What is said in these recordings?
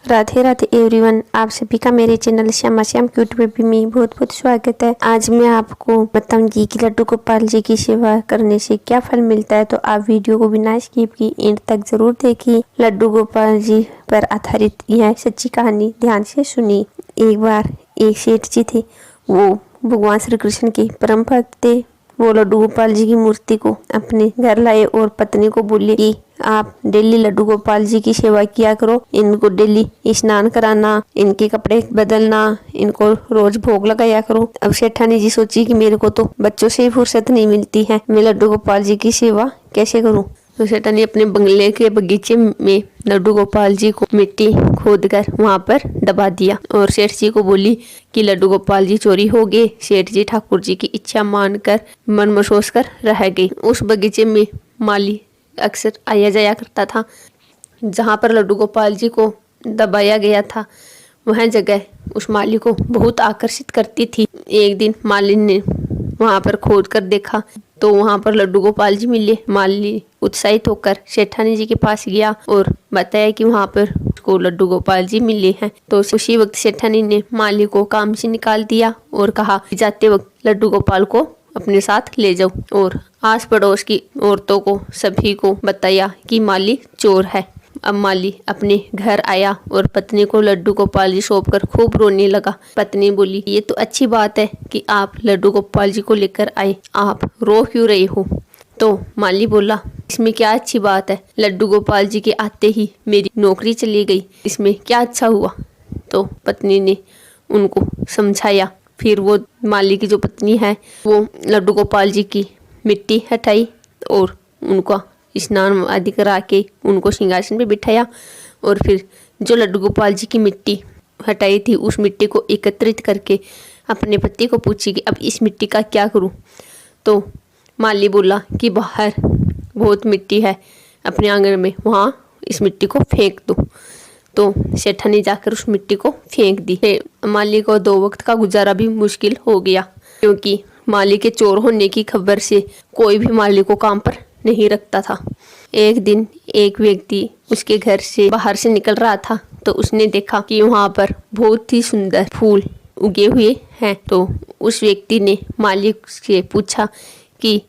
Radhe Radhe everyone, आप सभी का मेरे channel Shyama Shyam cute baby में बहुत बहुत स्वागत है। आज मैं आपको बताऊंगी कि लड्डू गोपाल जी की सेवा करने से क्या फल मिलता है, तो आप वीडियो को बिना स्किप की एंड तक जरूर देखिए। लड्डू गोपाल जी पर आधारित यह सच्ची कहानी ध्यान से सुनिए। एक बार एक सेठ जी थे, वो भगवान श्री कृष्ण के परम भक्त थे। वो लड्डू गोपाल जी की मूर्ति को अपने घर लाए और पत्नी को बोले कि आप डेली लड्डू गोपाल जी की सेवा किया करो, इनको डेली स्नान कराना, इनके कपड़े बदलना, इनको रोज भोग लगाया करो। अब सेठानी जी सोची कि मेरे को तो बच्चों से ही फुर्सत नहीं मिलती है, मैं लड्डू गोपाल जी की सेवा कैसे करूं। तो सेठानी अपने बंगले के बगीचे में लड्डू गोपाल जी को मिट्टी खोदकर वहां पर दबा दिया और सेठ जी को बोली कि लड्डू गोपाल जी चोरी हो गए। सेठ जी ठाकुर जी की इच्छा मानकर मन में सोच कर रह गई। उस बगीचे में माली अक्सर आया जाया करता था। जहाँ पर लड्डू गोपाल जी को दबाया गया था, वह जगह उस माली को बहुत आकर्षित करती थी। एक दिन माली ने वहाँ पर खोद कर देखा तो वहाँ पर लड्डू गोपाल जी मिले। माली उत्साहित होकर सेठानी जी के पास गया और बताया कि वहाँ पर उसको लड्डू गोपाल जी मिले हैं। तो उसी वक्त सेठानी ने माली को काम से निकाल दिया और कहा जाते वक्त लड्डू गोपाल को अपने साथ ले जाओ। और आस पड़ोस की औरतों को सभी को बताया कि माली चोर है। अब माली अपने घर आया और पत्नी को लड्डू गोपाल जी सौंप कर खूब रोने लगा। पत्नी बोली, ये तो अच्छी बात है कि आप लड्डू गोपाल जी को लेकर आए, आप रो क्यों रहे हो। तो माली बोला, इसमें क्या अच्छी बात है, लड्डू गोपाल जी के आते ही मेरी नौकरी चली गई, इसमें क्या अच्छा हुआ। तो पत्नी ने उनको समझाया। फिर वो माली की जो पत्नी है वो लड्डू गोपाल जी की मिट्टी हटाई और उनका स्नान आदि करा के उनको सिंहासन पे बिठाया। और फिर जो लड्डू गोपाल जी की मिट्टी हटाई थी उस मिट्टी को एकत्रित करके अपने पति को पूछी कि अब इस मिट्टी का क्या करूं। तो माली बोला कि बाहर बहुत मिट्टी है अपने आंगन में, वहाँ इस मिट्टी को फेंक दो। तो सेठानी जाकर उस मिट्टी को फेंक दी। माली को 2 वक्त का गुजारा भी मुश्किल हो गया, क्योंकि माली के चोर होने की खबर से कोई भी माली को काम पर नहीं रखता था। एक दिन एक व्यक्ति उसके घर से बाहर से निकल रहा था तो उसने देखा कि वहाँ पर बहुत ही सुंदर फूल उगे हुए हैं। तो उस व्यक्ति ने मालिक से पूछा कि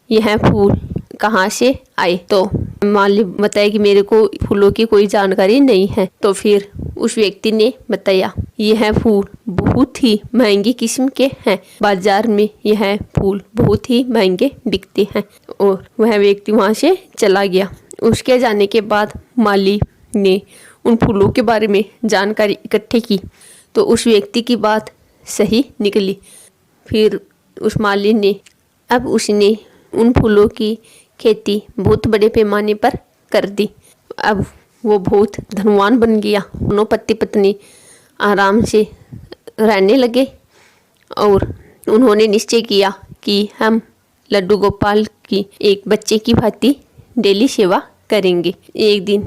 यह फूल कहाँ से आए। तो मालिक बताया कि मेरे को फूलों की कोई जानकारी नहीं है। तो फिर उस व्यक्ति ने बताया, यह फूल बहुत ही महंगी किस्म के हैं, बाजार में यह फूल बहुत ही महंगे बिकते हैं। और वह व्यक्ति वहां से चला गया। उसके जाने के बाद माली ने उन फूलों के बारे में जानकारी इकट्ठी की तो उस व्यक्ति की बात सही निकली। फिर उस माली ने उसने उन फूलों की खेती बहुत बड़े पैमाने पर कर दी। अब वो बहुत धनवान बन गया। दोनों पति पत्नी आराम से रहने लगे और उन्होंने निश्चय किया कि हम लड्डू गोपाल की एक बच्चे की भांति डेली सेवा करेंगे। एक दिन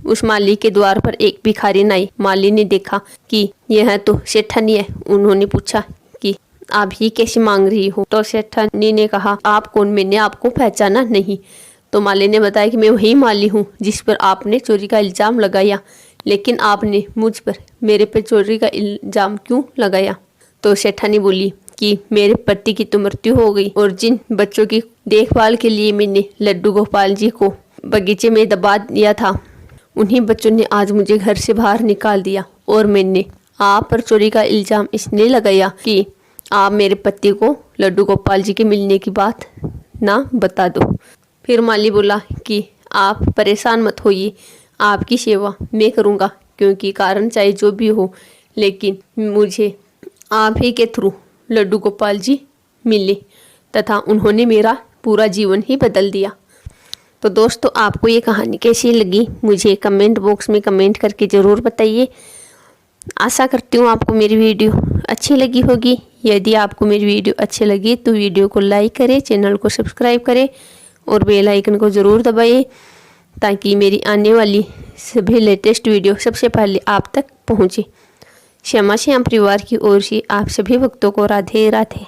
उस माली के द्वार पर एक भिखारी आई। माली ने देखा कि यह तो सेठानी है। उन्होंने पूछा कि आप ही कैसे मांग रही हो। तो सेठानी ने कहा, आप कौन, मैंने आपको पहचाना नहीं। तो माली ने बताया कि मैं वही माली हूँ जिस पर आपने चोरी का इल्जाम लगाया, लेकिन आपने मुझ पर मेरे पर चोरी का इल्जाम क्यों लगाया। तो सेठानी बोली कि मेरे पति की तो मृत्यु हो गई और जिन बच्चों की देखभाल के लिए मैंने लड्डू गोपाल जी को बगीचे में दबा दिया था, उन्हीं बच्चों ने आज मुझे घर से बाहर निकाल दिया और मैंने आप पर चोरी का इल्जाम इसलिए लगाया कि आप मेरे पति को लड्डू गोपाल जी के मिलने की बात ना बता दो। फिर माली बोला कि आप परेशान मत होइए, आपकी सेवा मैं करूँगा, क्योंकि कारण चाहे जो भी हो, लेकिन मुझे आप ही के थ्रू लड्डू गोपाल जी मिले तथा उन्होंने मेरा पूरा जीवन ही बदल दिया। तो दोस्तों, आपको ये कहानी कैसी लगी मुझे कमेंट बॉक्स में कमेंट करके ज़रूर बताइए। आशा करती हूँ आपको मेरी वीडियो अच्छी लगी होगी। यदि आपको मेरी वीडियो अच्छी लगी तो वीडियो को लाइक करें, चैनल को सब्सक्राइब करें और बेल आइकन को ज़रूर दबाइए ताकि मेरी आने वाली सभी लेटेस्ट वीडियो सबसे पहले आप तक पहुँचे। श्यामा श्याम परिवार की ओर से आप सभी भक्तों को राधे राधे।